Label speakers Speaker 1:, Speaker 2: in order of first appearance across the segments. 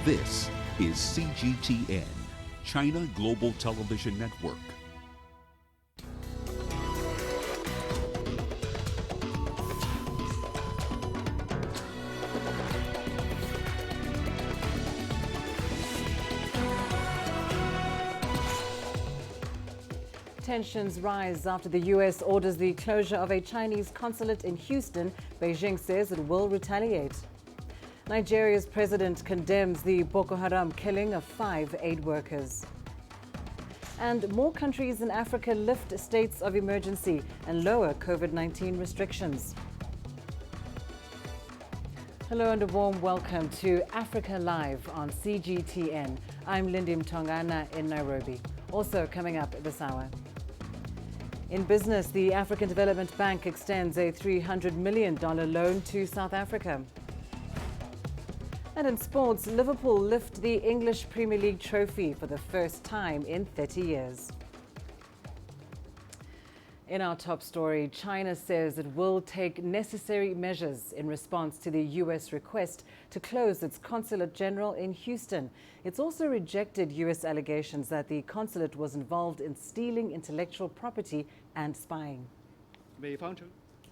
Speaker 1: This is CGTN, China Global Television Network.
Speaker 2: Tensions rise after the U.S. orders the closure of a Chinese consulate in Houston. Beijing says it will retaliate. Nigeria's president condemns the Boko Haram killing of 5 aid workers. And more countries in Africa lift states of emergency and lower COVID-19 restrictions. Hello and a warm welcome to Africa Live on CGTN. I'm Lindy Mtongana in Nairobi. Also coming up this hour. In business, the African Development Bank extends a $300 million loan to South Africa. And in sports, Liverpool lift the English Premier League trophy for the first time in 30 years. In our top story, China says it will take necessary measures in response to the U.S. request to close its consulate general in Houston. It's also rejected U.S. allegations that the consulate was involved in stealing intellectual property and spying.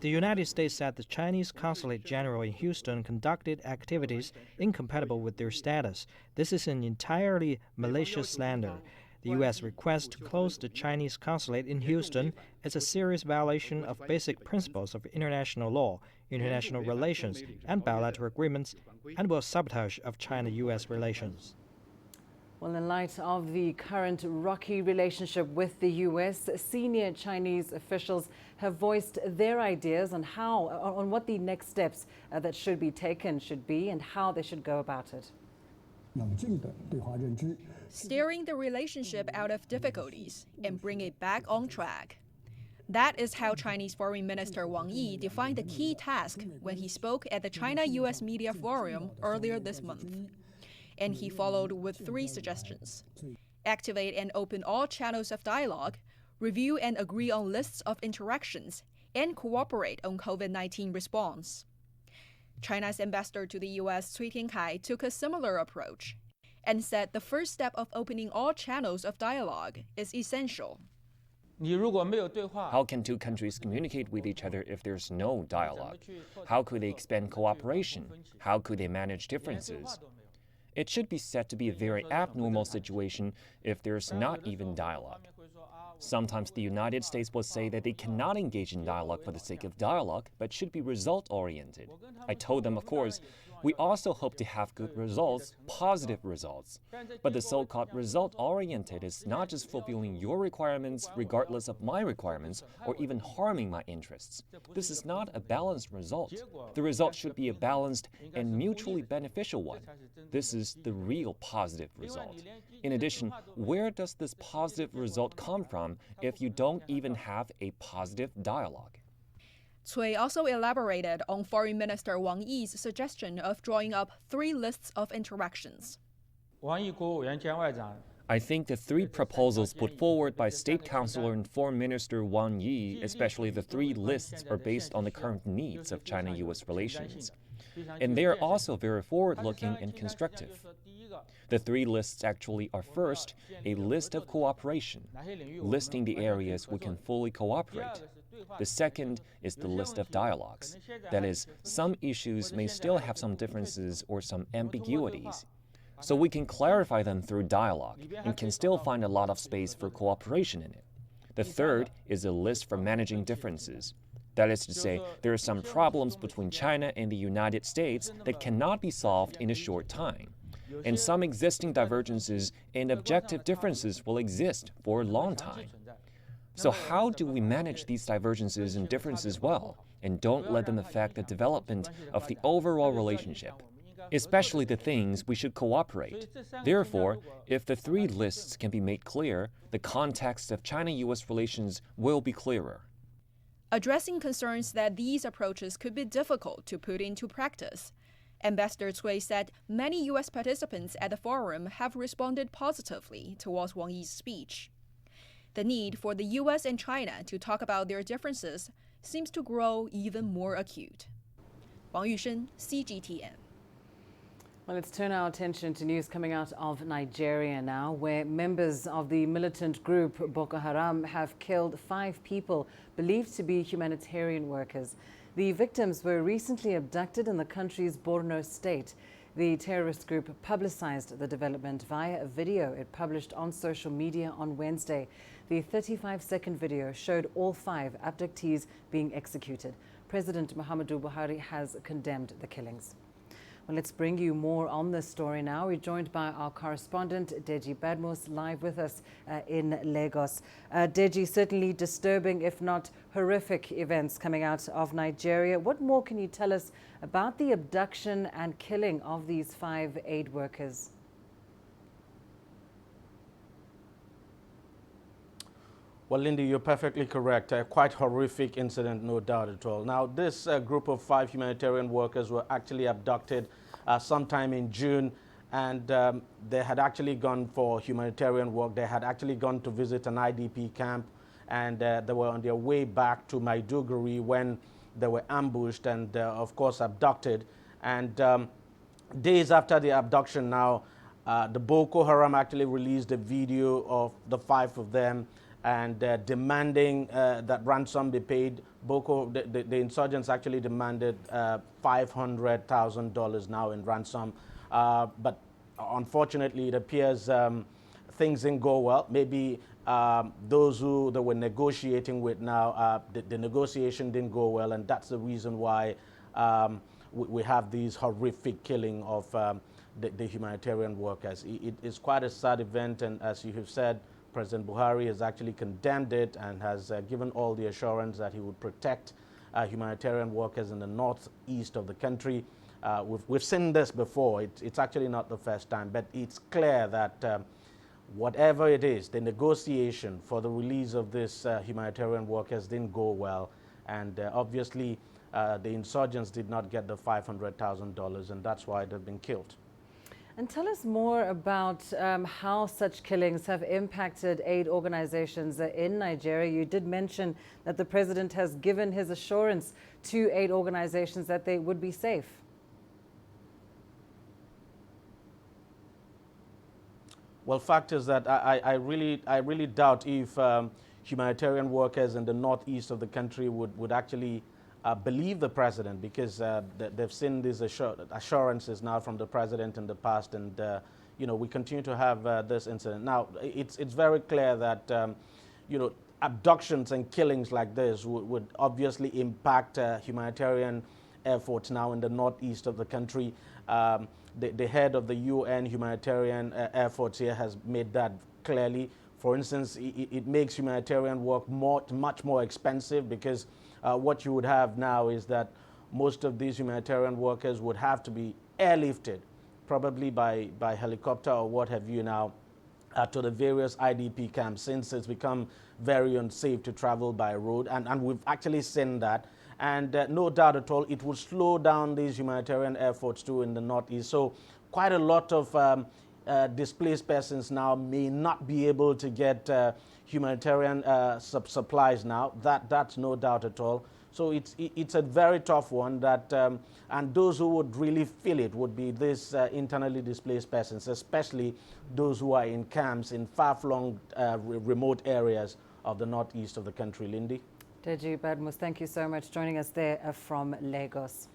Speaker 3: The United States said the Chinese consulate general in Houston conducted activities incompatible with their status. This is an entirely malicious slander. The U.S. request to close the Chinese consulate in Houston is a serious violation of basic principles of international law, international relations, and bilateral agreements, and will sabotage of China-U.S. relations.
Speaker 2: Well, in light of the current rocky relationship with the U.S., senior Chinese officials have voiced their ideas on what the next steps that should be taken should be and how they should go about it.
Speaker 4: Steering the relationship out of difficulties and bring it back on track. That is how Chinese Foreign Minister Wang Yi defined the key task when he spoke at the China-U.S. Media Forum earlier this month. And he followed with 3 suggestions. Activate and open all channels of dialogue, review and agree on lists of interactions, and cooperate on COVID-19 response. China's ambassador to the U.S., Cui Tiankai, took a similar approach and said the first step of opening all channels of dialogue is essential.
Speaker 5: How can 2 countries communicate with each other if there's no dialogue? How could they expand cooperation? How could they manage differences? It should be said to be a very abnormal situation if there's not even dialogue. Sometimes the United States will say that they cannot engage in dialogue for the sake of dialogue, but should be result-oriented. I told them, of course, we also hope to have good results, positive results. But the so-called result-oriented is not just fulfilling your requirements regardless of my requirements or even harming my interests. This is not a balanced result. The result should be a balanced and mutually beneficial one. This is the real positive result. In addition, where does this positive result come from if you don't even have a positive dialogue?
Speaker 4: Cui also elaborated on Foreign Minister Wang Yi's suggestion of drawing up 3 lists of interactions.
Speaker 5: I think the 3 proposals put forward by State Councilor and Foreign Minister Wang Yi, especially the 3 lists, are based on the current needs of China-U.S. relations. And they are also very forward-looking and constructive. The 3 lists actually are first, a list of cooperation, listing the areas we can fully cooperate. The second is the list of dialogues. That is, some issues may still have some differences or some ambiguities. So we can clarify them through dialogue and can still find a lot of space for cooperation in it. The third is a list for managing differences. That is to say, there are some problems between China and the United States that cannot be solved in a short time. And some existing divergences and objective differences will exist for a long time. So how do we manage these divergences and differences well, and don't let them affect the development of the overall relationship, especially the things we should cooperate? Therefore, if the 3 lists can be made clear, the context of China-U.S. relations will be clearer.
Speaker 4: Addressing concerns that these approaches could be difficult to put into practice, Ambassador Cui said many U.S. participants at the forum have responded positively towards Wang Yi's speech. The need for the U.S. and China to talk about their differences seems to grow even more acute. Wang Yushen, CGTN.
Speaker 2: Well, let's turn our attention to news coming out of Nigeria now, where members of the militant group Boko Haram have killed 5 people believed to be humanitarian workers. The victims were recently abducted in the country's Borno state. The terrorist group publicized the development via a video it published on social media on Wednesday. The 35-second video showed all 5 abductees being executed. President Muhammadu Buhari has condemned the killings. Well, let's bring you more on this story now. We're joined by our correspondent, Deji Badmus, live with us in Lagos. Deji, certainly disturbing, if not horrific, events coming out of Nigeria. What more can you tell us about the abduction and killing of these 5 aid workers?
Speaker 6: Well, Lindy, you're perfectly correct. Quite horrific incident, no doubt at all. Now, this group of 5 humanitarian workers were actually abducted sometime in June, and they had actually gone for humanitarian work. They had actually gone to visit an IDP camp, and they were on their way back to Maiduguri when they were ambushed and, of course, abducted. And days after the abduction now, the Boko Haram actually released a video of the 5 of them and demanding that ransom be paid. The insurgents actually demanded $500,000 now in ransom. But unfortunately, it appears things didn't go well. Maybe those who they were negotiating with now, the negotiation didn't go well, and that's the reason why we have these horrific killing of the humanitarian workers. It is quite a sad event, and as you have said, President Buhari has actually condemned it and has given all the assurance that he would protect humanitarian workers in the northeast of the country. We've seen this before. It's actually not the first time, but it's clear that whatever it is, the negotiation for the release of these humanitarian workers didn't go well. And obviously, the insurgents did not get the $500,000, and that's why they've been killed.
Speaker 2: And tell us more about how such killings have impacted aid organizations in Nigeria. You did mention that the president has given his assurance to aid organizations that they would be safe.
Speaker 6: Well, fact is that I really doubt if humanitarian workers in the northeast of the country would actually believe the president, because they've seen these assurances now from the president in the past, and you know, we continue to have this incident. Now, it's very clear that you know, abductions and killings like this would obviously impact humanitarian efforts now in the northeast of the country. The head of the UN humanitarian efforts here has made that clearly. For instance, it makes humanitarian work much more expensive, because what you would have now is that most of these humanitarian workers would have to be airlifted, probably by helicopter or what have you now, to the various IDP camps, since it's become very unsafe to travel by road. And we've actually seen that. And no doubt at all, it will slow down these humanitarian efforts too in the northeast. So quite a lot of displaced persons now may not be able to get humanitarian supplies now. That's no doubt at all. So it's a very tough one. That and those who would really feel it would be these internally displaced persons, especially those who are in camps in far-flung remote areas of the northeast of the country. Lindy.
Speaker 2: Deji Badmus, thank you so much joining us there from Lagos.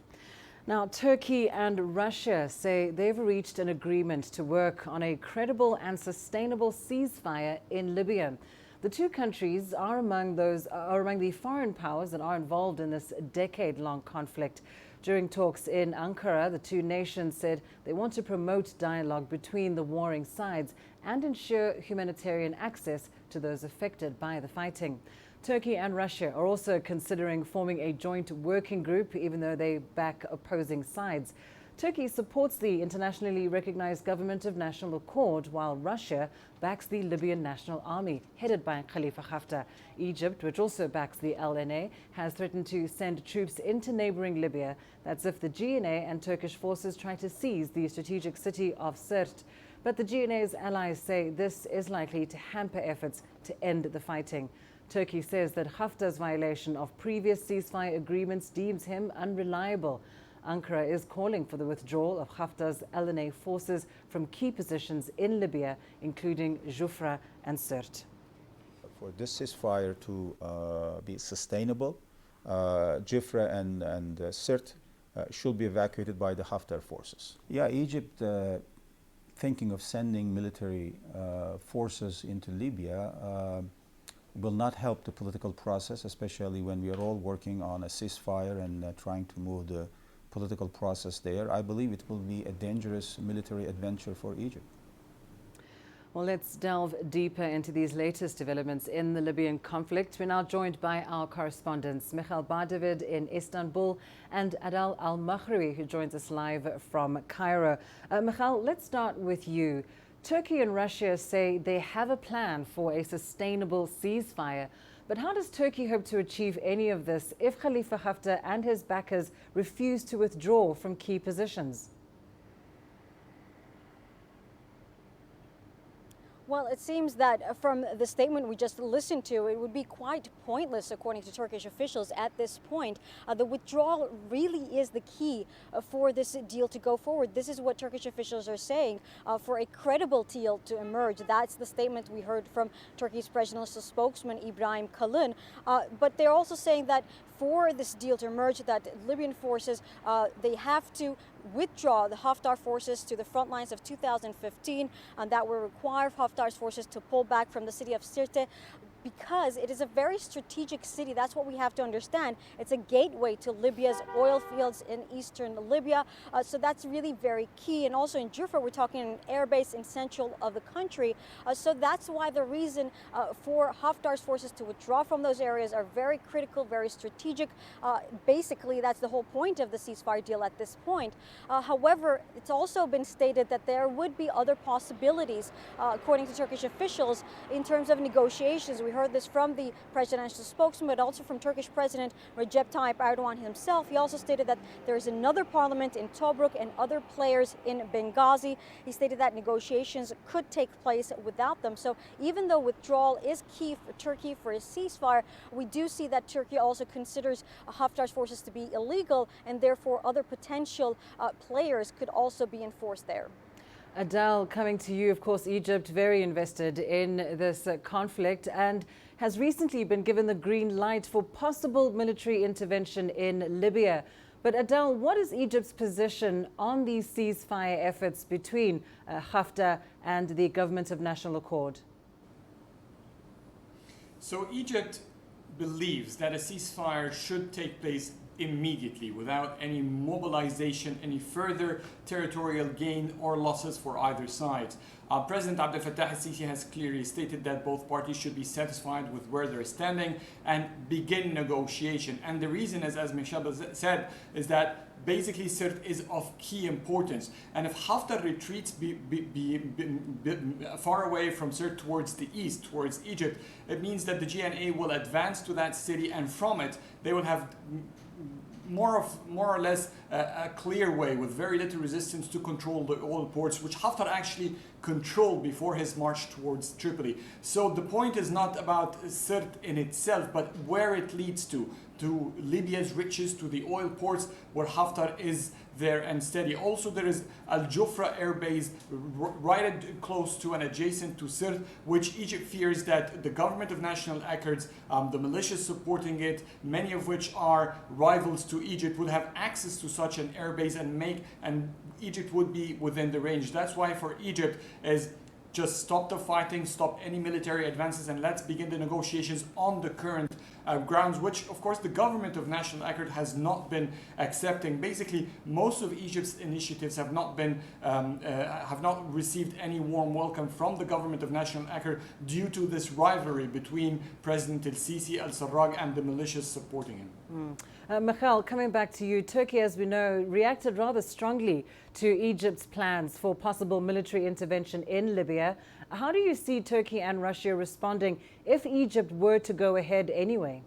Speaker 2: Now, Turkey and Russia say they've reached an agreement to work on a credible and sustainable ceasefire in Libya. The two countries are among the foreign powers that are involved in this decade-long conflict. During talks in Ankara, the two nations said they want to promote dialogue between the warring sides and ensure humanitarian access to those affected by the fighting. Turkey and Russia are also considering forming a joint working group, even though they back opposing sides. Turkey supports the internationally recognized government of national accord, while Russia backs the Libyan National Army, headed by Khalifa Haftar. Egypt, which also backs the LNA, has threatened to send troops into neighboring Libya. That's if the GNA and Turkish forces try to seize the strategic city of Sirte. But the GNA's allies say this is likely to hamper efforts to end the fighting. Turkey says that Haftar's violation of previous ceasefire agreements deems him unreliable. Ankara is calling for the withdrawal of Haftar's LNA forces from key positions in Libya, including Jufra and Sirte.
Speaker 7: For this ceasefire to be sustainable, Jufra and Sirte should be evacuated by the Haftar forces. Yeah, Egypt thinking of sending military forces into Libya will not help the political process, especially when we are all working on a ceasefire and trying to move the political process there. I believe it will be a dangerous military adventure for Egypt.
Speaker 2: Well, let's delve deeper into these latest developments in the Libyan conflict. We're now joined by our correspondents, Michael Bardavid in Istanbul and Adal Al-Maghrawi, who joins us live from Cairo. Michael, let's start with you. Turkey and Russia say they have a plan for a sustainable ceasefire. But how does Turkey hope to achieve any of this if Khalifa Haftar and his backers refuse to withdraw from key positions?
Speaker 8: Well, it seems that from the statement we just listened to, it would be quite pointless, according to Turkish officials, at this point. The withdrawal really is the key for this deal to go forward. This is what Turkish officials are saying for a credible deal to emerge. That's the statement we heard from Turkey's presidential spokesman, Ibrahim Kalin. But they're also saying that for this deal to emerge, that Libyan forces, they have to withdraw the Haftar forces to the front lines of 2015, and that will require Haftar's forces to pull back from the city of Sirte, because it is a very strategic city. That's what we have to understand. It's a gateway to Libya's oil fields in eastern Libya. So that's really very key. And also in Jufra, we're talking an airbase in central of the country. So that's why the reason for Haftar's forces to withdraw from those areas are very critical, very strategic. Basically, that's the whole point of the ceasefire deal at this point. However, it's also been stated that there would be other possibilities, according to Turkish officials, in terms of negotiations. We heard this from the presidential spokesman, but also from Turkish President Recep Tayyip Erdogan himself. He also stated that there is another parliament in Tobruk and other players in Benghazi. He stated that negotiations could take place without them. So even though withdrawal is key for Turkey for a ceasefire, we do see that Turkey also considers Haftar's forces to be illegal, and therefore other potential players could also be enforced there.
Speaker 2: Adal, coming to you, of course, Egypt very invested in this conflict and has recently been given the green light for possible military intervention in Libya. But Adal, what is Egypt's position on these ceasefire efforts between Haftar and the Government of National Accord?
Speaker 9: So Egypt believes that a ceasefire should take place immediately, without any mobilization, any further territorial gain or losses for either side. President Abdel Fattah al-Sisi has clearly stated that both parties should be satisfied with where they're standing and begin negotiation. And the reason is, as Michelle said, is that basically Sirte is of key importance. And if Haftar retreats far away from Sirte towards the east, towards Egypt, it means that the GNA will advance to that city, and from it they will have more or less a clear way with very little resistance to control the oil ports, which Haftar actually controlled before his march towards Tripoli. So the point is not about Sirte in itself, but where it leads to Libya's riches, to the oil ports where Haftar is there and steady. Also, there is Al Jufra air base right close to and adjacent to Sirte, which Egypt fears that the Government of National Accords, the militias supporting it, many of which are rivals to Egypt, would have access to such an air base and Egypt would be within the range. That's why for Egypt is just stop the fighting, stop any military advances, and let's begin the negotiations on the current grounds, which of course the Government of National Accord has not been accepting. Basically, most of Egypt's initiatives have not received any warm welcome from the Government of National Accord due to this rivalry between President al-Sisi, al-Sarraj, and the militias supporting him.
Speaker 2: Michael, coming back to you, Turkey, as we know, reacted rather strongly to Egypt's plans for possible military intervention in Libya. How do you see Turkey and Russia responding if Egypt were to go ahead anyway?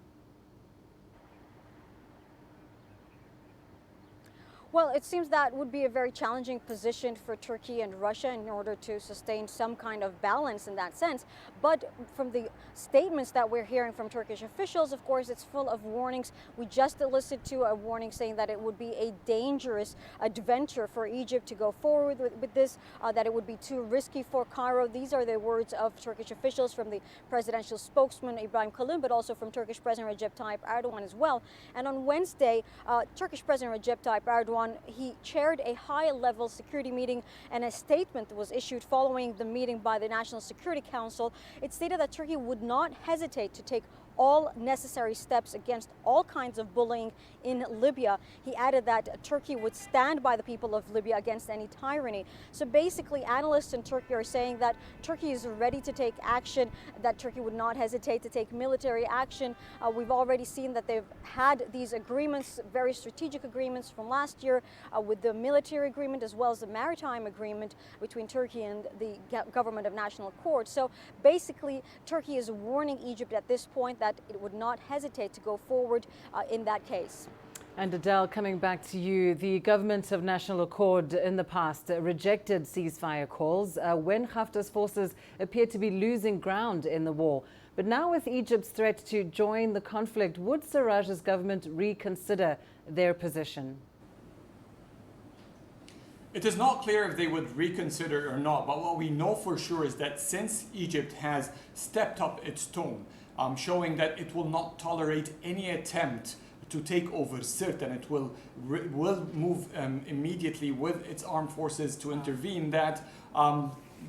Speaker 8: Well, it seems that would be a very challenging position for Turkey and Russia in order to sustain some kind of balance in that sense. But from the statements that we're hearing from Turkish officials, of course, it's full of warnings. We just listened to a warning saying that it would be a dangerous adventure for Egypt to go forward with this, that it would be too risky for Cairo. These are the words of Turkish officials from the presidential spokesman Ibrahim Kalin, but also from Turkish President Recep Tayyip Erdogan as well. And on Wednesday, Turkish President Recep Tayyip Erdogan, he chaired a high-level security meeting, and a statement was issued following the meeting by the National Security Council. It stated that Turkey would not hesitate to take all necessary steps against all kinds of bullying in Libya. He added that Turkey would stand by the people of Libya against any tyranny. So basically, analysts in Turkey are saying that Turkey is ready to take action, that Turkey would not hesitate to take military action. We've already seen that they've had these agreements, very strategic agreements from last year, with the military agreement as well as the maritime agreement between Turkey and the government of national accord. So basically, Turkey is warning Egypt at this point that it would not hesitate to go forward in that case.
Speaker 2: And Adele, coming back to you, the government of national accord in the past rejected ceasefire calls when Haftar's forces appeared to be losing ground in the war. But now with Egypt's threat to join the conflict, would Sarraj's government reconsider their position?
Speaker 9: It is not clear if they would reconsider or not, but what we know for sure is that since Egypt has stepped up its tone, showing that it will not tolerate any attempt to take over Sirte, and it will move immediately with its armed forces to intervene, that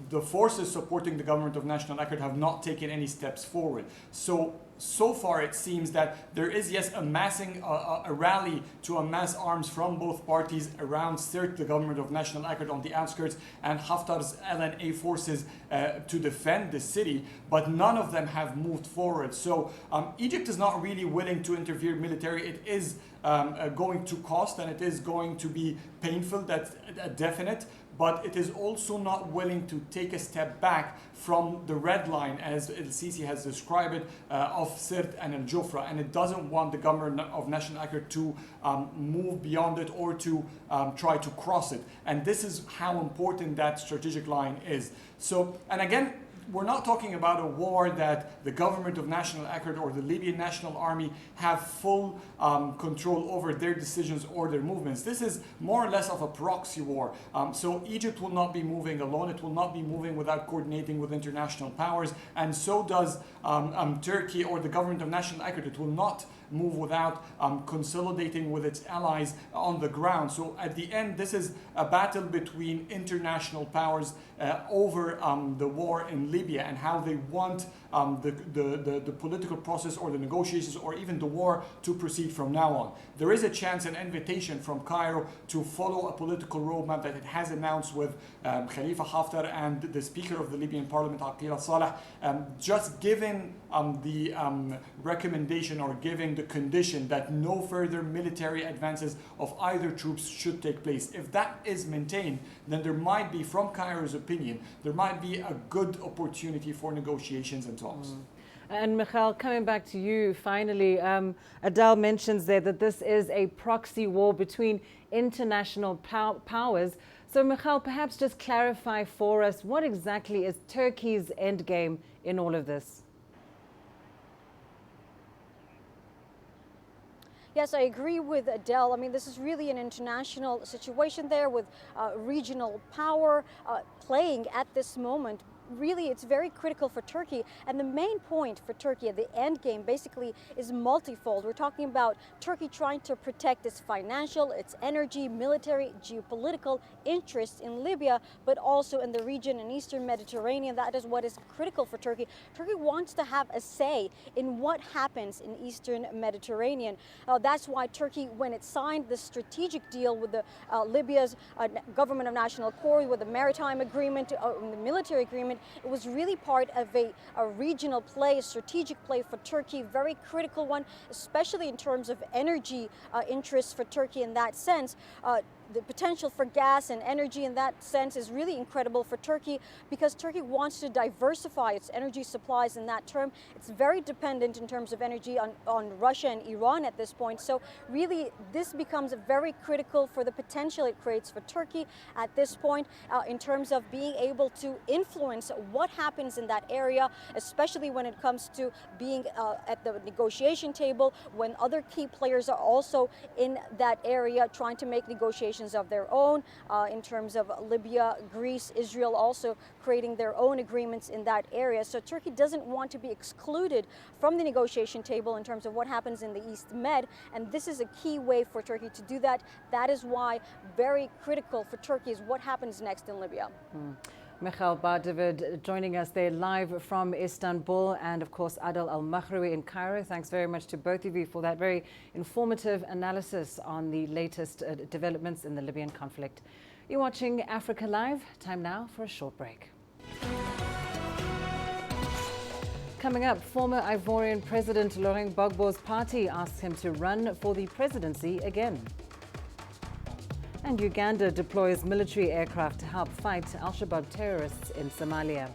Speaker 9: the forces supporting the government of national accord have not taken any steps forward. So far it seems that there is, yes, a rally to amass arms from both parties around Sirte, the government of national accord on the outskirts, and Haftar's LNA forces to defend the city, but none of them have moved forward. So Egypt is not really willing to interfere militarily. It is going to cost, and it is going to be painful, that's definite. But it is also not willing to take a step back from the red line, as El-Sisi has described it, of Sirte and El Jufra, and it doesn't want the government of national accord to move beyond it or to try to cross it. And this is how important that strategic line is. So, and again, we're not talking about a war that the government of national accord or the Libyan National Army have full control over their decisions or their movements. This is more or less of a proxy war. So Egypt will not be moving alone. It will not be moving without coordinating with international powers. And so does Turkey or the government of national accord. It will not move without consolidating with its allies on the ground. So at the end, this is a battle between international powers over the war in Libya and how they want the political process or the negotiations or even the war to proceed from now on. There is a chance, an invitation from Cairo to follow a political roadmap that it has announced with Khalifa Haftar and the Speaker of the Libyan Parliament, Aqil al-Saleh, just given the recommendation or giving the condition that no further military advances of either troops should take place. If that is maintained, then there might be, from Cairo's opinion, there might be a good opportunity for negotiations and talks.
Speaker 2: And Michal, coming back to you finally, Adele mentions there that this is a proxy war between international powers. So Michal, perhaps just clarify for us, what exactly is Turkey's endgame in all of this?
Speaker 8: Yes, I agree with Adele. I mean, this is really an international situation there with regional power playing at this moment. Really, it's very critical for Turkey. And the main point for Turkey at the end game basically is multifold. We're talking about Turkey trying to protect its financial, its energy, military, geopolitical interests in Libya, but also in the region in Eastern Mediterranean. That is what is critical for Turkey. Turkey wants to have a say in what happens in Eastern Mediterranean. That's why Turkey, when it signed the strategic deal with the Libya's government of national accord, with the maritime agreement, the military agreement, it was really part of a regional play, a strategic play for Turkey, very critical one, especially in terms of energy interests for Turkey in that sense. the potential for gas and energy in that sense is really incredible for Turkey, because Turkey wants to diversify its energy supplies in that term. It's very dependent in terms of energy on Russia and Iran at this point. So really, this becomes very critical for the potential it creates for Turkey at this point in terms of being able to influence what happens in that area, especially when it comes to being at the negotiation table, when other key players are also in that area trying to make negotiations of their own in terms of Libya, Greece, Israel also creating their own agreements in that area. So Turkey doesn't want to be excluded from the negotiation table in terms of what happens in the East Med, and this is a key way for Turkey to do that. That is why very critical for Turkey is what happens next in Libya.
Speaker 2: Michael Bar-David joining us there live from Istanbul, and of course Adel Al-Makhraoui in Cairo. Thanks very much to both of you for that very informative analysis on the latest developments in the Libyan conflict. You're watching Africa Live. Time now for a short break. Coming up, former Ivorian President Laurent Gbagbo's party asks him to run for the presidency again. And Uganda deploys military aircraft to help fight Al-Shabaab terrorists in Somalia.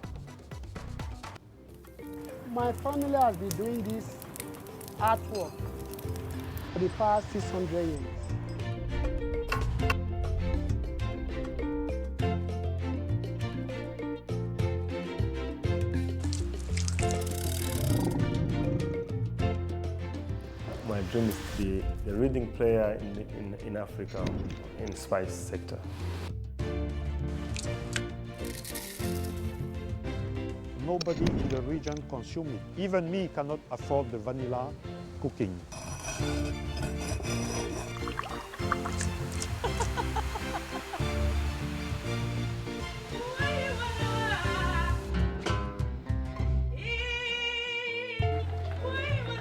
Speaker 10: My family has been doing this artwork for the past 600 years.
Speaker 11: My dream is to be a leading player in Africa in spice sector.
Speaker 12: Nobody in the region consumes it. Even me cannot afford the vanilla cooking.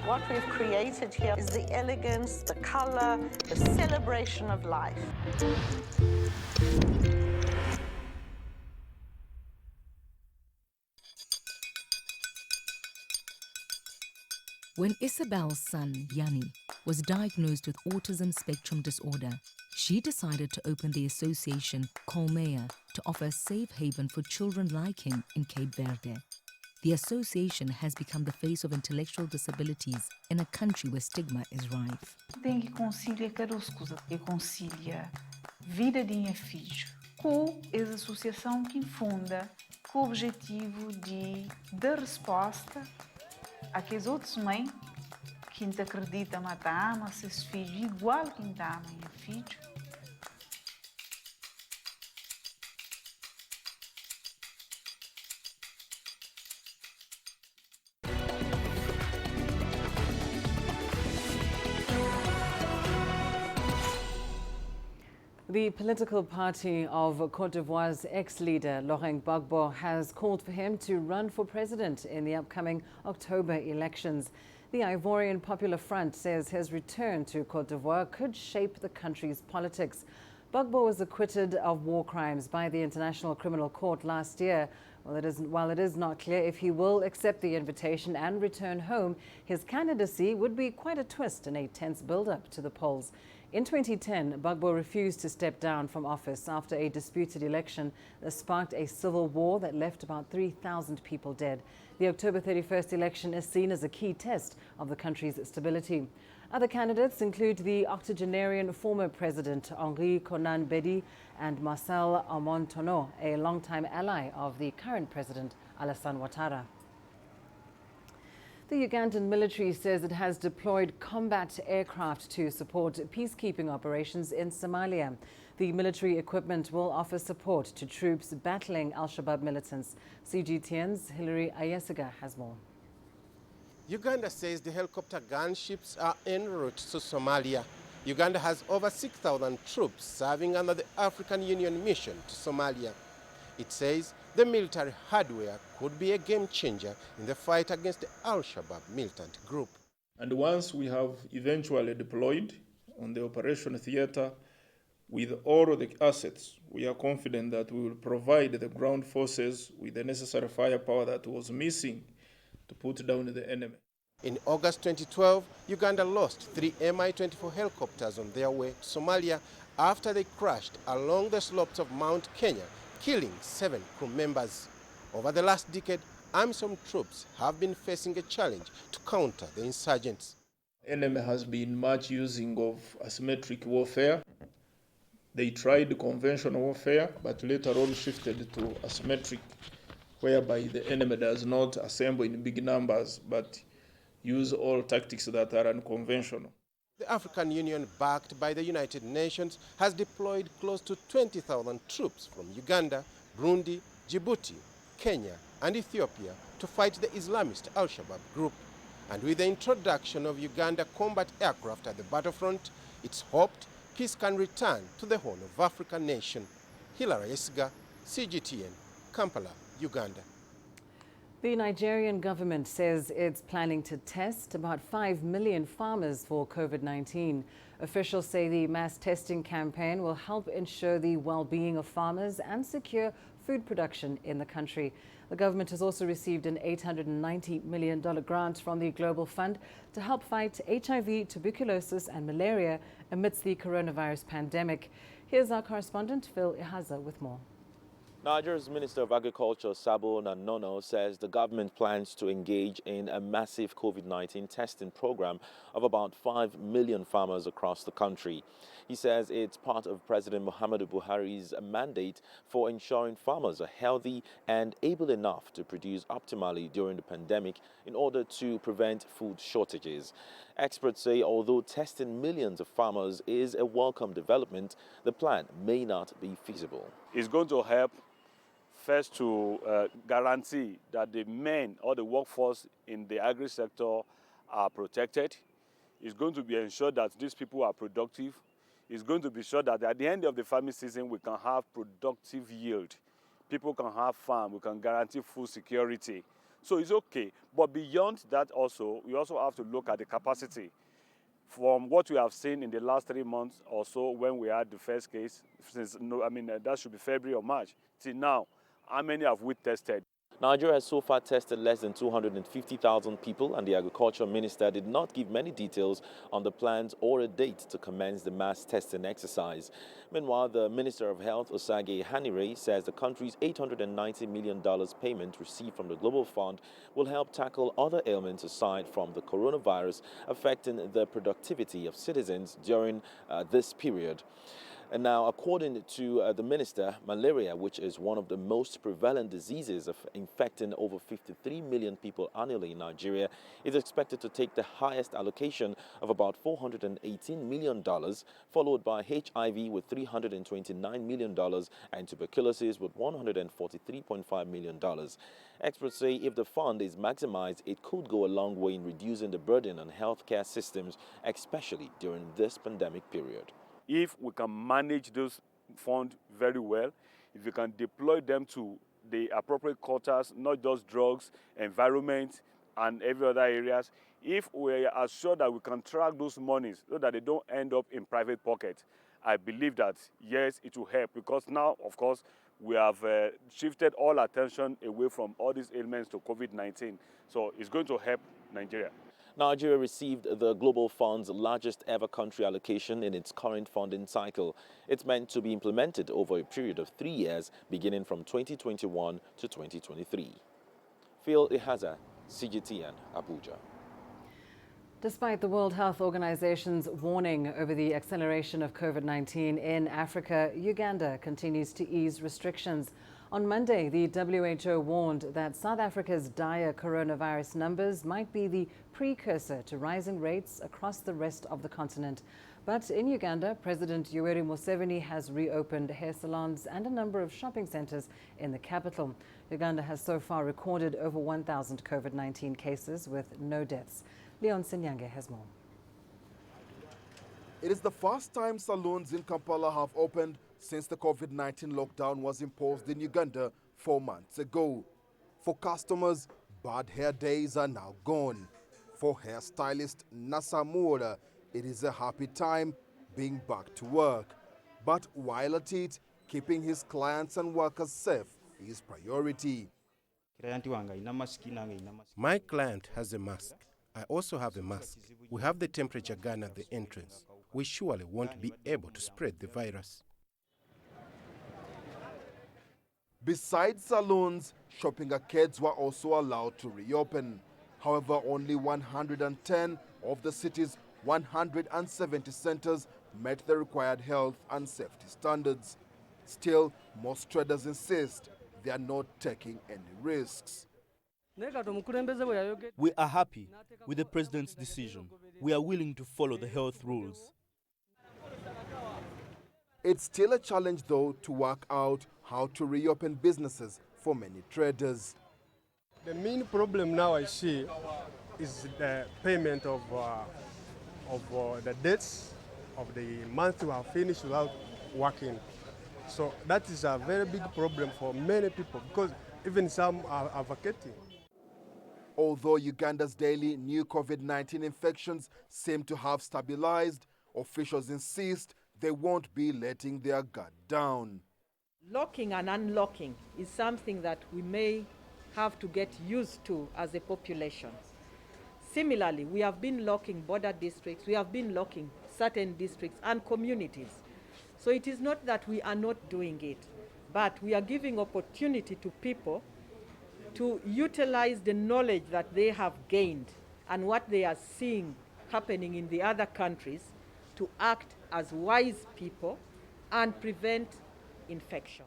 Speaker 13: What we've created here is the elegance, the color, the celebration of life.
Speaker 14: When Isabel's son, Yanni, was diagnosed with autism spectrum disorder, she decided to open the association Colmeia to offer a safe haven for children like him in Cape Verde. The association has become the face of intellectual disabilities in a country where stigma is rife.
Speaker 15: Tem que conciliar caroscusa, que concilia vida de minha filha com essa associação que funda com o objetivo de dar resposta àqueles outros mães que não acreditam que amam seus filhos igual que não amam minha filha.
Speaker 2: The political party of Cote d'Ivoire's ex-leader, Laurent Gbagbo, has called for him to run for president in the upcoming October elections. The Ivorian Popular Front says his return to Cote d'Ivoire could shape the country's politics. Gbagbo was acquitted of war crimes by the International Criminal Court last year. While it is not clear if he will accept the invitation and return home, his candidacy would be quite a twist in a tense build-up to the polls. In 2010, Gbagbo refused to step down from office after a disputed election that sparked a civil war that left about 3,000 people dead. The October 31st election is seen as a key test of the country's stability. Other candidates include the octogenarian former president Henri Konan Bedi and Marcel Amontono, a longtime ally of the current president Alassane Ouattara. The Ugandan military says it has deployed combat aircraft to support peacekeeping operations in Somalia. The military equipment will offer support to troops battling Al-Shabaab militants. CGTN's Hilary Ayesiga has more.
Speaker 16: Uganda says the helicopter gunships are en route to Somalia. Uganda has over 6,000 troops serving under the African Union mission to Somalia. It says the military hardware could be a game changer in the fight against the Al-Shabaab militant group.
Speaker 17: And once we have eventually deployed on the operation theater with all of the assets, we are confident that we will provide the ground forces with the necessary firepower that was missing to put down the enemy.
Speaker 16: In August 2012, Uganda lost 3 Mi-24 helicopters on their way to Somalia after they crashed along the slopes of Mount Kenya, killing 7 crew members. Over the last decade, AMISOM troops have been facing a challenge to counter the insurgents.
Speaker 17: Enemy has been much using of asymmetric warfare. They tried conventional warfare, but later on shifted to asymmetric, whereby the enemy does not assemble in big numbers, but use all tactics that are unconventional.
Speaker 16: The African Union, backed by the United Nations, has deployed close to 20,000 troops from Uganda, Burundi, Djibouti, Kenya, and Ethiopia to fight the Islamist Al-Shabaab group. And with the introduction of Uganda combat aircraft at the battlefront, it's hoped peace can return to the Horn of Africa nation. Hilary Esiga, CGTN, Kampala, Uganda.
Speaker 2: The Nigerian government says it's planning to test about 5 million farmers for COVID-19. Officials say the mass testing campaign will help ensure the well-being of farmers and secure food production in the country. The government has also received an $890 million grant from the Global Fund to help fight HIV, tuberculosis and malaria amidst the coronavirus pandemic. Here's our correspondent Phil Ihaza with more.
Speaker 18: Nigeria's Minister of Agriculture, Samburu Nono, says the government plans to engage in a massive COVID-19 testing program of about 5 million farmers across the country. He says it's part of President Muhammadu Buhari's mandate for ensuring farmers are healthy and able enough to produce optimally during the pandemic in order to prevent food shortages. Experts say although testing millions of farmers is a welcome development, the plan may not be feasible.
Speaker 19: It's going to help first to guarantee that the men or the workforce in the agri sector are protected. It's going to be ensured that these people are productive. It's going to be sure that at the end of the farming season, we can have productive yield. People can have farm, we can guarantee food security. So it's okay. But beyond that also, we also have to look at the capacity. From what we have seen in the last 3 months or so when we had the first case, since, that should be February or March, till now, how many have we tested?
Speaker 18: Nigeria has so far tested less than 250,000 people, and the agriculture minister did not give many details on the plans or a date to commence the mass testing exercise. Meanwhile, the Minister of Health, Osage Hanire, says the country's $890 million payment received from the Global Fund will help tackle other ailments aside from the coronavirus affecting the productivity of citizens during this period. And now, according to the minister, malaria, which is one of the most prevalent diseases infecting over 53 million people annually in Nigeria, is expected to take the highest allocation of about $418 million, followed by HIV with $329 million and tuberculosis with $143.5 million. Experts say if the fund is maximized, it could go a long way in reducing the burden on healthcare systems, especially during this pandemic period.
Speaker 19: If we can manage those funds very well, if we can deploy them to the appropriate quarters, not just drugs, environment, and every other areas, if we are sure that we can track those monies so that they don't end up in private pockets, I believe that, yes, it will help. Because now, of course, we have shifted all attention away from all these ailments to COVID-19. So it's going to help Nigeria.
Speaker 18: Nigeria received the Global Fund's largest ever country allocation in its current funding cycle. It's meant to be implemented over a period of 3 years, beginning from 2021 to 2023. Phil Ihaza, CGTN, Abuja.
Speaker 2: Despite the World Health Organization's warning over the acceleration of COVID-19 in Africa, Uganda continues to ease restrictions. On Monday, the WHO warned that South Africa's dire coronavirus numbers might be the precursor to rising rates across the rest of the continent. But in Uganda, President Yoweri Museveni has reopened hair salons and a number of shopping centers in the capital. Uganda has so far recorded over 1,000 COVID-19 cases with no deaths. Leon Senyange has more.
Speaker 20: It is the first time salons in Kampala have opened since the COVID-19 lockdown was imposed in Uganda 4 months ago. For customers, bad hair days are now gone. For hairstylist Nasamura, it is a happy time being back to work. But while at it, keeping his clients and workers safe is priority.
Speaker 16: My client has a mask. I also have a mask. We have the temperature gun at the entrance. we surely won't be able to spread the virus.
Speaker 20: Besides saloons, shopping arcades were also allowed to reopen. However, only 110 of the city's 170 centers met the required health and safety standards. Still, most traders insist they are not taking any risks.
Speaker 21: We are happy with the president's decision. We are willing to follow the health rules.
Speaker 20: It's still a challenge, though, to work out how to reopen businesses for many traders.
Speaker 11: The main problem now I see is the payment of the debts of the month we have finished without working. So that is a very big problem for many people because even some are vacating.
Speaker 20: Although Uganda's daily new COVID-19 infections seem to have stabilized, officials insist they won't be letting their guard down.
Speaker 22: Locking and unlocking is something that we may have to get used to as a population. Similarly, we have been locking border districts, we have been locking certain districts and communities. So it is not that we are not doing it, but we are giving opportunity to people to utilize the knowledge that they have gained and what they are seeing happening in the other countries to act as wise people and prevent infection.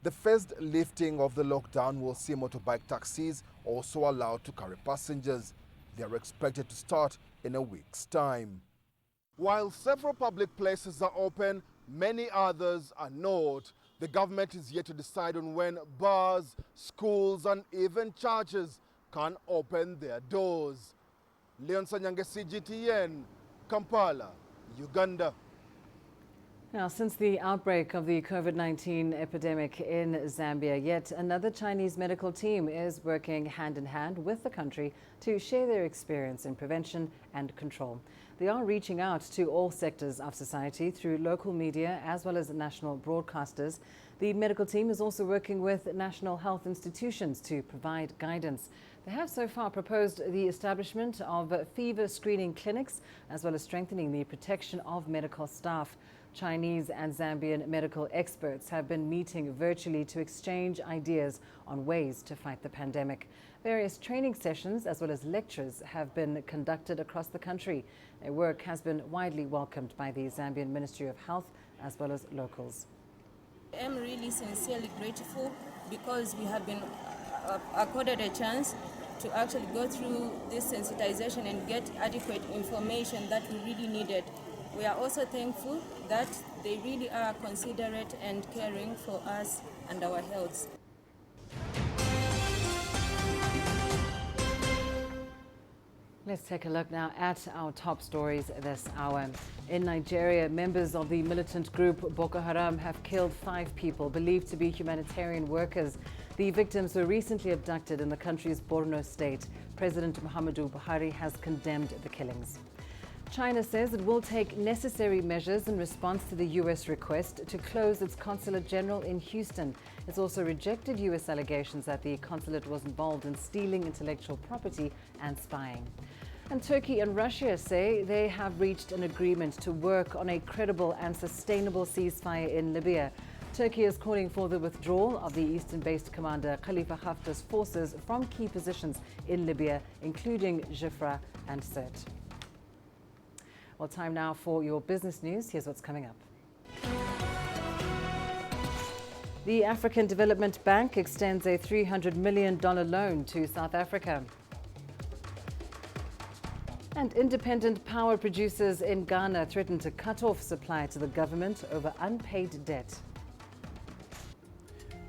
Speaker 20: The first lifting of the lockdown will see motorbike taxis also allowed to carry passengers. They are expected to start in a week's time. While several public places are open, many others are not. The government is yet to decide on when bars, schools and even churches can open their doors. Leon Sanyange, CGTN, Kampala, Uganda.
Speaker 2: Now, since the outbreak of the COVID-19 epidemic in Zambia, yet another Chinese medical team is working hand in hand with the country to share their experience in prevention and control. They are reaching out to all sectors of society through local media as well as national broadcasters. The medical team is also working with national health institutions to provide guidance. They have so far proposed the establishment of fever screening clinics as well as strengthening the protection of medical staff. Chinese and Zambian medical experts have been meeting virtually to exchange ideas on ways to fight the pandemic. Various training sessions as well as lectures have been conducted across the country. Their work has been widely welcomed by the Zambian Ministry of Health as well as locals.
Speaker 23: I'm really sincerely grateful because we have been accorded a chance to actually go through this sensitization and get adequate information that we really needed. We are also thankful that they really are considerate and caring for us and our health.
Speaker 2: Let's take a look now at our top stories this hour. In Nigeria, members of the militant group Boko Haram have killed 5 people believed to be humanitarian workers. The victims were recently abducted in the country's Borno state. President Muhammadu Buhari has condemned the killings. China says it will take necessary measures in response to the U.S. request to close its consulate general in Houston. It's also rejected U.S. allegations that the consulate was involved in stealing intellectual property and spying. And Turkey and Russia say they have reached an agreement to work on a credible and sustainable ceasefire in Libya. Turkey is calling for the withdrawal of the eastern-based commander Khalifa Haftar's forces from key positions in Libya, including Jafra and Sirte. Well, time now for your business news. Here's what's coming up. The African Development Bank extends a $300 million loan to South Africa. And independent power producers in Ghana threaten to cut off supply to the government over unpaid debt.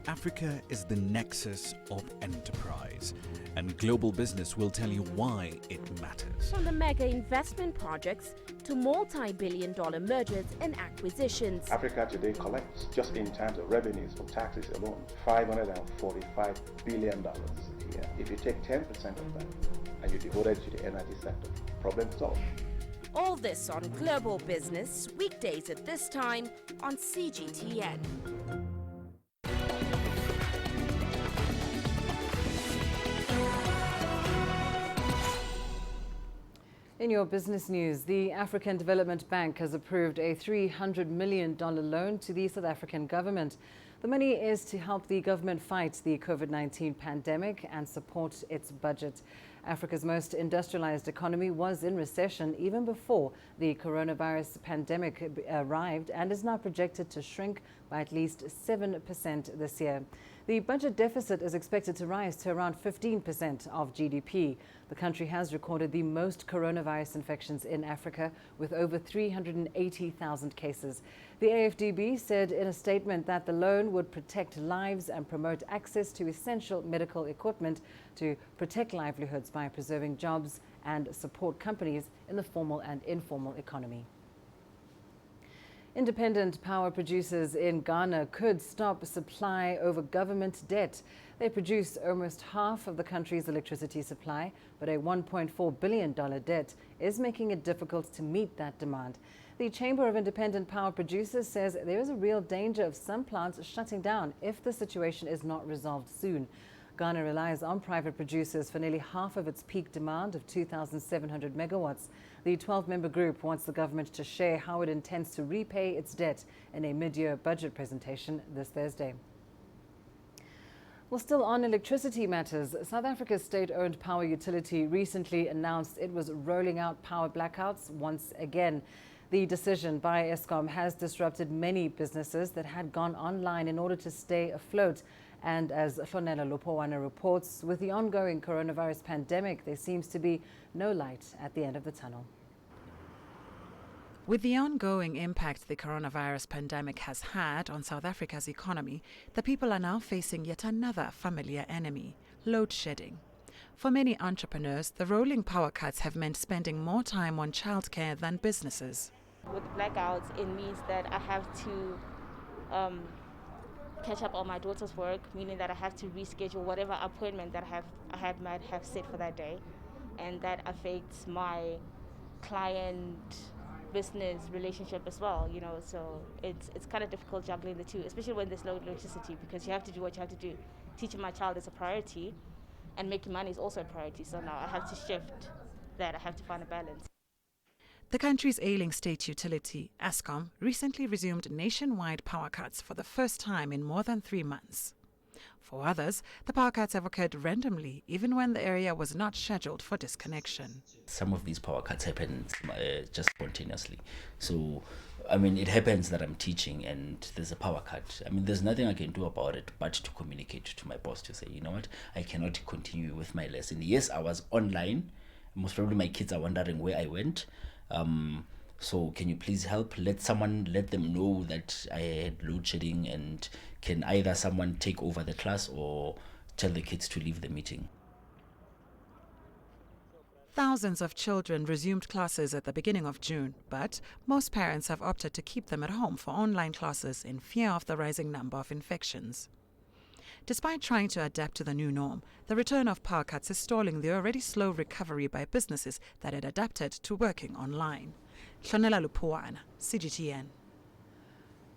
Speaker 1: Africa is the nexus of enterprise, and global business will tell you why it matters.
Speaker 24: From the mega investment projects to multi-billion-dollar mergers and acquisitions.
Speaker 25: Africa today collects, just in terms of revenues from taxes alone, $545 billion a year. If you take 10% of that and you devote it to the energy sector, problem solved.
Speaker 24: All this on Global Business, weekdays at this time on CGTN.
Speaker 2: In your business news, the African Development Bank has approved a $300 million loan to the South African government. The money is to help the government fight the COVID-19 pandemic and support its budget. Africa's most industrialized economy was in recession even before the coronavirus pandemic arrived and is now projected to shrink by at least 7% this year. The budget deficit is expected to rise to around 15% of GDP. The country has recorded the most coronavirus infections in Africa, with over 380,000 cases. The AFDB said in a statement that the loan would protect lives and promote access to essential medical equipment to protect livelihoods by preserving jobs and support companies in the formal and informal economy. Independent power producers in Ghana could stop supply over government debt. They produce almost half of the country's electricity supply, but a $1.4 billion debt is making it difficult to meet that demand. The Chamber of Independent Power Producers says there is a real danger of some plants shutting down if the situation is not resolved soon. Ghana relies on private producers for nearly half of its peak demand of 2,700 megawatts. The 12-member group wants the government to share how it intends to repay its debt in a mid-year budget presentation this Thursday. Well, still on electricity matters, South Africa's state-owned power utility recently announced it was rolling out power blackouts once again. The decision by Eskom has disrupted many businesses that had gone online in order to stay afloat. And as Hlonela Lopowana reports, with the ongoing coronavirus pandemic, there seems to be no light at the end of the tunnel.
Speaker 3: With the ongoing impact the coronavirus pandemic has had on South Africa's economy, the people are now facing yet another familiar enemy, load shedding. For many entrepreneurs, the rolling power cuts have meant spending more time on childcare than businesses.
Speaker 4: With blackouts, it means that I have to catch up on my daughter's work, meaning that I have to reschedule whatever appointment that I might have set for that day, and that affects my client business relationship as well, so it's kind of difficult juggling the two, especially when there's low electricity, because you have to do what you have to do. Teaching my child is a priority, and making money is also a priority, so now I have to shift that. I have to find a balance.
Speaker 3: The country's ailing state utility, Eskom, recently resumed nationwide power cuts for the first time in more than 3 months. For others, the power cuts have occurred randomly, even when the area was not scheduled for disconnection.
Speaker 5: Some of these power cuts happen just spontaneously. So, it happens that I'm teaching and there's a power cut. There's nothing I can do about it but to communicate to my boss to say, you know what, I cannot continue with my lesson. Yes, I was online. Most probably my kids are wondering where I went. So can you please help? Let them know that I had load shedding, and can either someone take over the class or tell the kids to leave the meeting.
Speaker 3: Thousands of children resumed classes at the beginning of June, but most parents have opted to keep them at home for online classes in fear of the rising number of infections. Despite trying to adapt to the new norm, the return of power cuts is stalling the already slow recovery by businesses that had adapted to working online. Hlonela Lupuana, CGTN.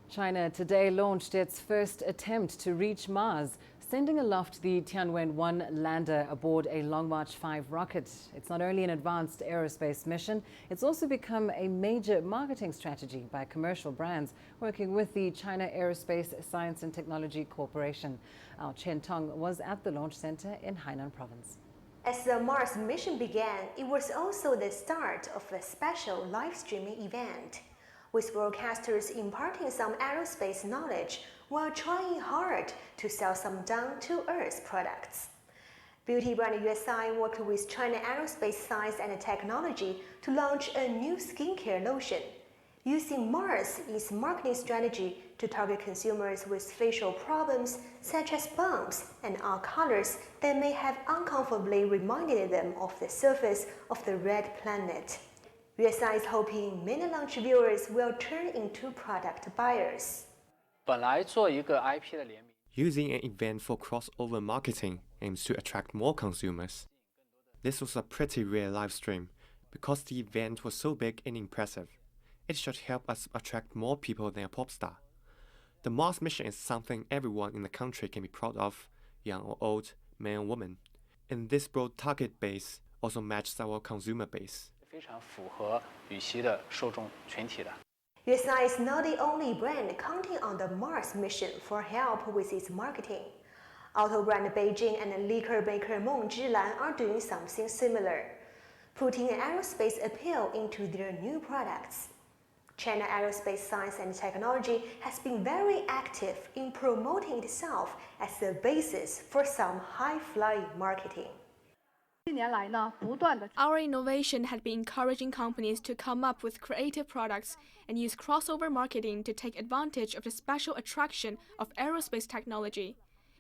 Speaker 2: China today launched its first attempt to reach Mars, sending aloft the Tianwen-1 lander aboard a Long March 5 rocket. It's not only an advanced aerospace mission, it's also become a major marketing strategy by commercial brands working with the China Aerospace Science and Technology Corporation. Our Chen Tong was at the launch center in Hainan province.
Speaker 6: As the Mars mission began, it was also the start of a special live streaming event, with broadcasters imparting some aerospace knowledge while trying hard to sell some down-to-earth products. Beauty brand USI worked with China Aerospace Science and Technology to launch a new skincare lotion, using Mars in its marketing strategy to target consumers with facial problems such as bumps and eye colors that may have uncomfortably reminded them of the surface of the red planet. USI is hoping many launch viewers will turn into product buyers.
Speaker 7: Using an event for crossover marketing aims to attract more consumers. This was a pretty rare live stream because the event was so big and impressive. It should help us attract more people than a pop star. The Mars mission is something everyone in the country can be proud of, young or old, man or woman. And this broad target base also matches our consumer base.
Speaker 6: USI is not the only brand counting on the Mars mission for help with its marketing. Auto brand Beijing and liquor maker Meng Zhilan are doing something similar, putting an aerospace appeal into their new products. China Aerospace Science and Technology has been very active in promoting itself as the basis for some high-flying marketing.
Speaker 8: Our innovation had been encouraging companies to come up with creative products and use crossover marketing to take advantage of the special attraction of aerospace technology.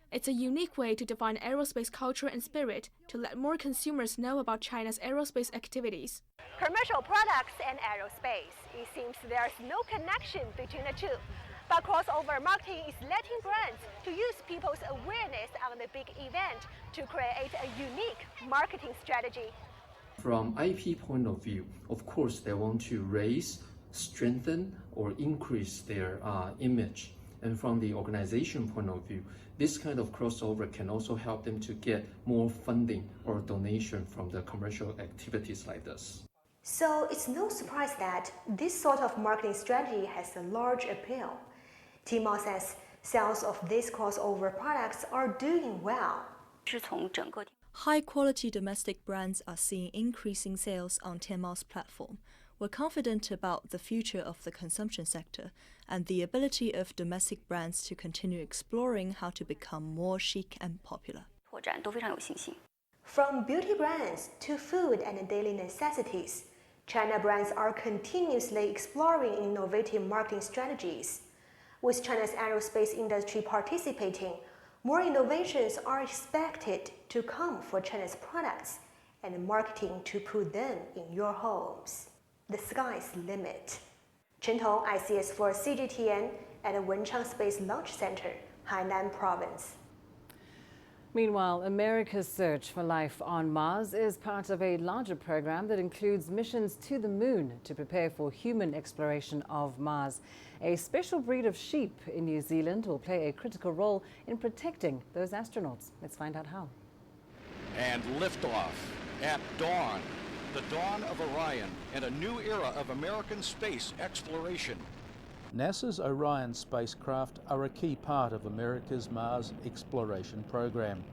Speaker 8: It's a unique way to define aerospace culture and spirit to let more consumers know about China's aerospace activities.
Speaker 6: Commercial products and aerospace, it seems there's no connection between the two. But crossover marketing is letting brands to use people's awareness on the big event to create a unique marketing strategy.
Speaker 9: From IP point of view, of course, they want to raise, strengthen, or increase their image. And from the organization point of view, this kind of crossover can also help them to get more funding or donation from the commercial activities like this.
Speaker 6: So it's no surprise that this sort of marketing strategy has a large appeal. Tmall says sales of these crossover products are doing well.
Speaker 10: High-quality domestic brands are seeing increasing sales on Tmall's platform. We're confident about the future of the consumption sector and the ability of domestic brands to continue exploring how to become more chic and popular.
Speaker 6: From beauty brands to food and daily necessities, China brands are continuously exploring innovative marketing strategies. With China's aerospace industry participating, more innovations are expected to come for China's products and marketing to put them in your homes. The sky's the limit. Chen Tong, ICS for CGTN at the Wenchang Space Launch Center, Hainan Province.
Speaker 2: Meanwhile, America's search for life on Mars is part of a larger program that includes missions to the moon to prepare for human exploration of Mars. A special breed of sheep in New Zealand will play a critical role in protecting those astronauts. Let's find out how.
Speaker 12: And liftoff at dawn. The dawn of Orion and a new era of American space exploration.
Speaker 13: NASA's Orion spacecraft are a key part of America's Mars exploration program.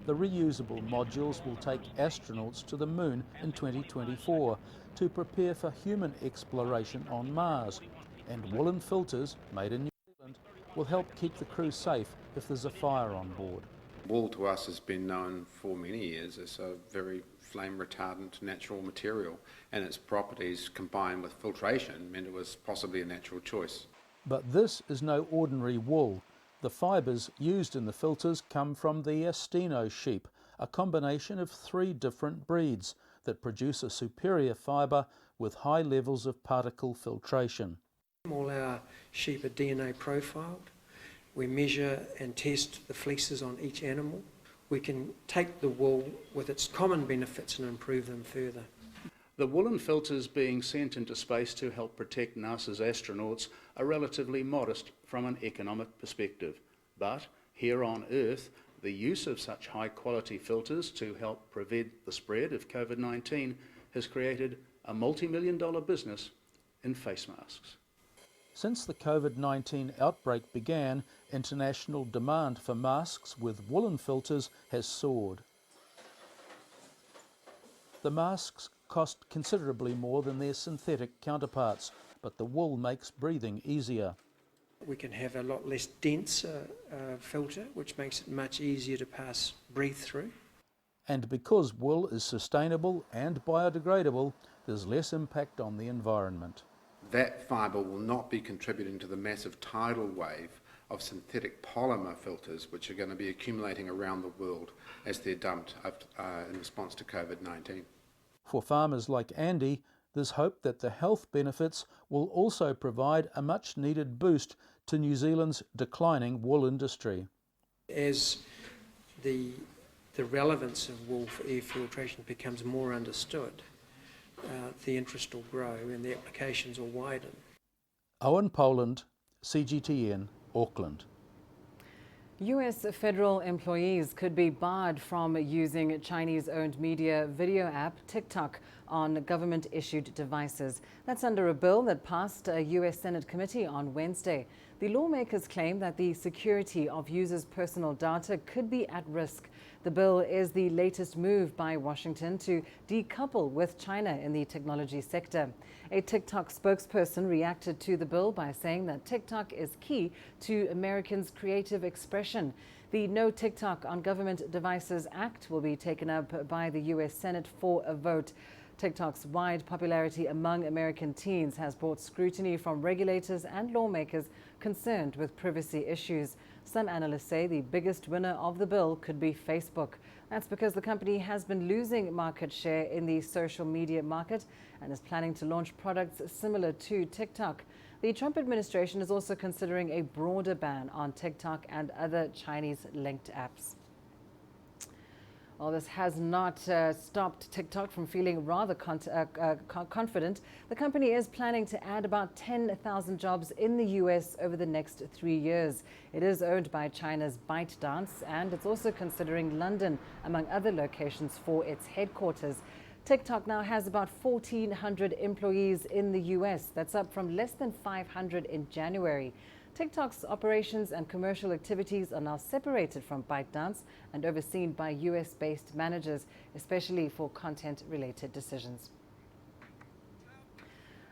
Speaker 13: The reusable modules will take astronauts to the moon in 2024 to prepare for human exploration on Mars. And woolen filters, made in New Zealand, will help keep the crew safe if there's a fire on board.
Speaker 26: Wool to us has been known for many years as a very flame retardant natural material, and its properties combined with filtration meant it was possibly a natural choice.
Speaker 13: But this is no ordinary wool. The fibres used in the filters come from the Astino sheep, a combination of 3 different breeds that produce a superior fibre with high levels of particle filtration.
Speaker 27: All our sheep are DNA profiled. We measure and test the fleeces on each animal. We can take the wool with its common benefits and improve them further.
Speaker 13: The woolen filters being sent into space to help protect NASA's astronauts are relatively modest from an economic perspective. But here on Earth, the use of such high-quality filters to help prevent the spread of COVID-19 has created a multi-million-dollar business in face masks. Since the COVID-19 outbreak began, international demand for masks with woolen filters has soared. The masks cost considerably more than their synthetic counterparts, but the wool makes breathing easier.
Speaker 27: We can have a lot less dense filter, which makes it much easier to breathe through.
Speaker 13: And because wool is sustainable and biodegradable, there's less impact on the environment.
Speaker 26: That fibre will not be contributing to the massive tidal wave of synthetic polymer filters which are going to be accumulating around the world as they're dumped in response to COVID-19.
Speaker 13: For farmers like Andy, there's hope that the health benefits will also provide a much-needed boost to New Zealand's declining wool industry.
Speaker 27: As the relevance of wool for air filtration becomes more understood, the interest will grow and the applications will widen.
Speaker 13: Owen Poland, CGTN, Auckland.
Speaker 2: U.S. federal employees could be barred from using Chinese-owned media video app TikTok on government-issued devices. That's under a bill that passed a U.S. Senate committee on Wednesday. The lawmakers claim that the security of users' personal data could be at risk. The bill is the latest move by Washington to decouple with China in the technology sector. A TikTok spokesperson reacted to the bill by saying that TikTok is key to Americans' creative expression. The No TikTok on Government Devices Act will be taken up by the U.S. Senate for a vote. TikTok's wide popularity among American teens has brought scrutiny from regulators and lawmakers concerned with privacy issues. Some analysts say the biggest winner of the bill could be Facebook. That's because the company has been losing market share in the social media market and is planning to launch products similar to TikTok. The Trump administration is also considering a broader ban on TikTok and other Chinese-linked apps. Well, this has not stopped TikTok from feeling rather confident. The company is planning to add about 10,000 jobs in the U.S. over the next 3 years. It is owned by China's ByteDance, and it's also considering London, among other locations, for its headquarters. TikTok now has about 1,400 employees in the U.S. That's up from less than 500 in January. TikTok's operations and commercial activities are now separated from ByteDance and overseen by U.S.-based managers, especially for content-related decisions.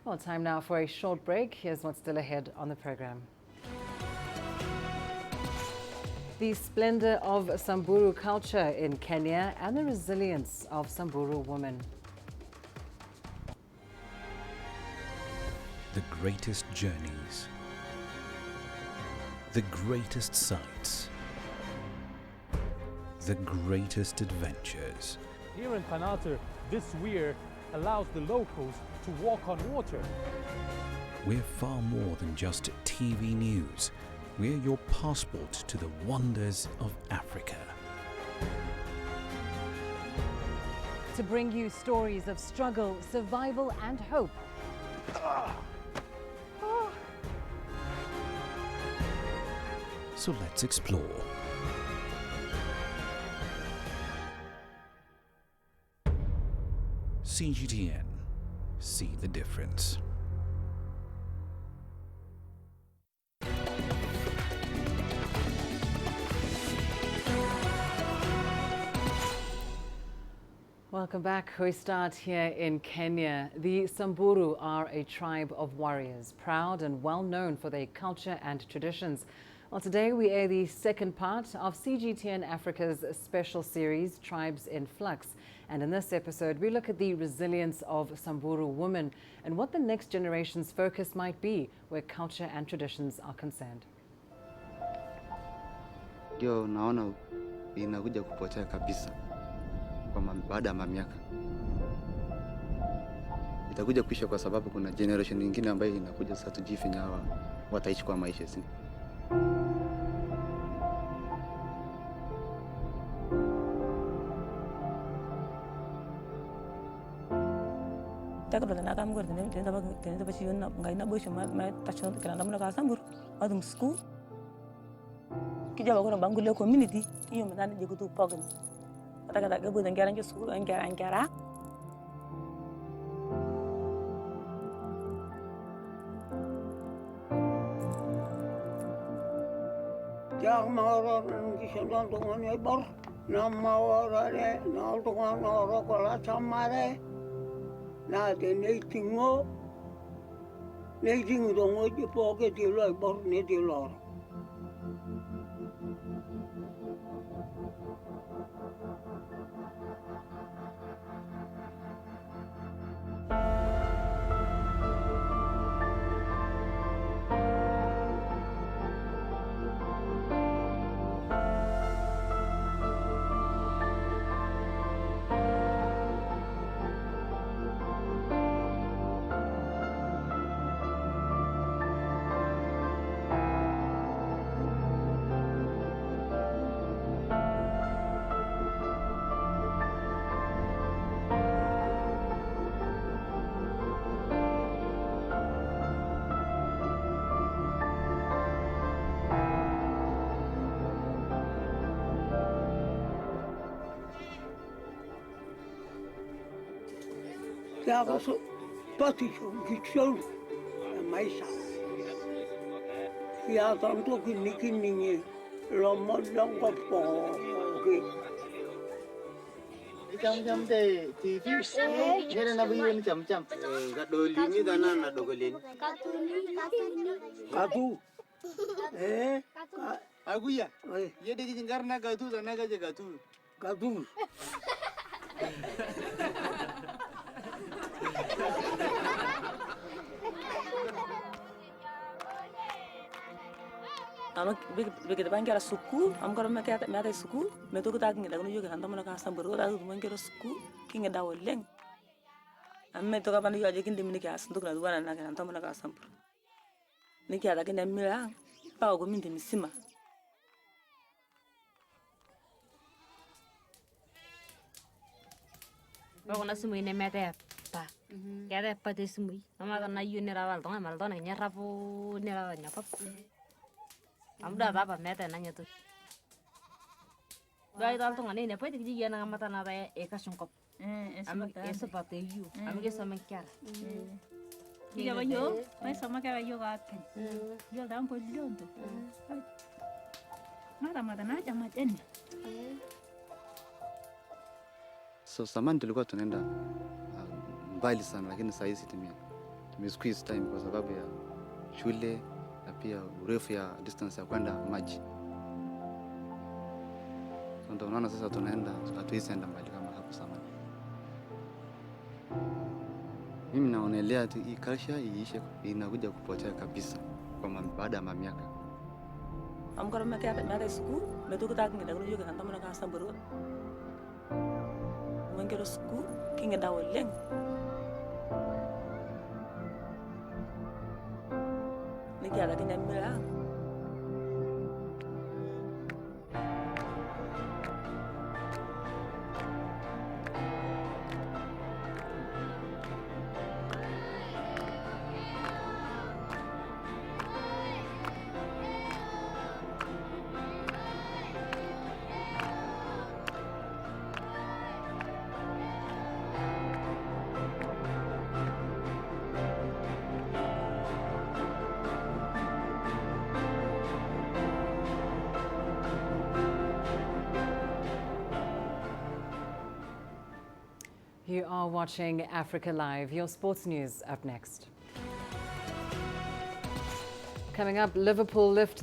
Speaker 2: Well, time now for a short break. Here's what's still ahead on the program. The splendor of Samburu culture in Kenya and the resilience of Samburu women.
Speaker 1: The greatest journeys, the greatest sights, the greatest adventures.
Speaker 14: Here in Kanata, this weir allows the locals to walk on water.
Speaker 1: We're far more than just TV news. We're your passport to the wonders of Africa.
Speaker 2: To bring you stories of struggle, survival and hope.
Speaker 1: So let's explore. CGTN. See the difference.
Speaker 2: Welcome back. We start here in Kenya. The Samburu are a tribe of warriors, proud and well known for their culture and traditions. Well, today we air the second part of CGTN Africa's special series, Tribes in Flux. And in this episode, we look at the resilience of Samburu women and what the next generation's focus might be where culture and traditions are concerned.
Speaker 15: Ndio naona inakuja kupotea kabisa kwa baada ya miaka. Itakuja kuisha kwa sababu kuna generation nyingine ambayo inakuja sasa tujifinya hawa wataishi kwa maisha sisi.
Speaker 16: Takabla na kam gorda tenda bashi yonna ngai na bosho ma tacho kana namna ka Samburu adum school kijaba ko bangule community iyo mdana je gutu program taka ga bodan garan school an gara
Speaker 17: ya maro ngi shandon to ngone bor na mawara re na to ngoro ko la chamare na de neitingo neitingo dongo je poke ti lo bor ne ti lo Kaya ko pati gitsyon may sa. Kaya tanto kinikiningi lomod lang ko po.
Speaker 15: Jam de TV. Nere na biyo ni jam. Gadoli ni dana na dogolin.
Speaker 17: Katu.
Speaker 15: Aguya. Ye de jingar na gatu dana ga gatu.
Speaker 17: Katu.
Speaker 16: Ama begitu bangkira suku, am kalau mereka ada suku, metu kita ngida kunu juga hantam mereka Samburu, ada tu bangkira suku, kinga dawo leng. Am metu kapan juga jadi kini mereka sentuh kena dua anak hantam mereka Samburu. Niki ada kini milang, pau gue minta misima.
Speaker 11: Pau kena semui ini mete apa? Kaya apa tu semui? Nama kena yuni rawal tonga mal tonga nyerapu nyerawa nyapap. Amda apa mete nanya tu. Dua itu altung ane ne pwede kiji yana ngamata na raya eka sungkop. Esa pate yu. Amige sama kiara.
Speaker 18: Iya bayo, mai sama kaya bayo gaten. Yo dam po lindo. Mata na chama tena.
Speaker 15: So zamani tulikuwa tunaenda mbali sana, lakini sasa hizi tumesqueeze time kwa sababu ya shule na pia urefu ya distance ya kwenda maji. So ndio unaona sasa tunaenda, hatuwezi enda mbali kama hapo zamani. Mimi naonelea tu hii culture iishe, inakuja kupotea kabisa kwa baada ya miaka.
Speaker 16: Am kalau mereka ada suku, metu kita ngida kunu juga hantam mereka Samburu. Bangkira suku, kinga dawo leng. Niki ada kini milang.
Speaker 2: You are watching Africa Live. Your sports news up next. Coming up, Liverpool lift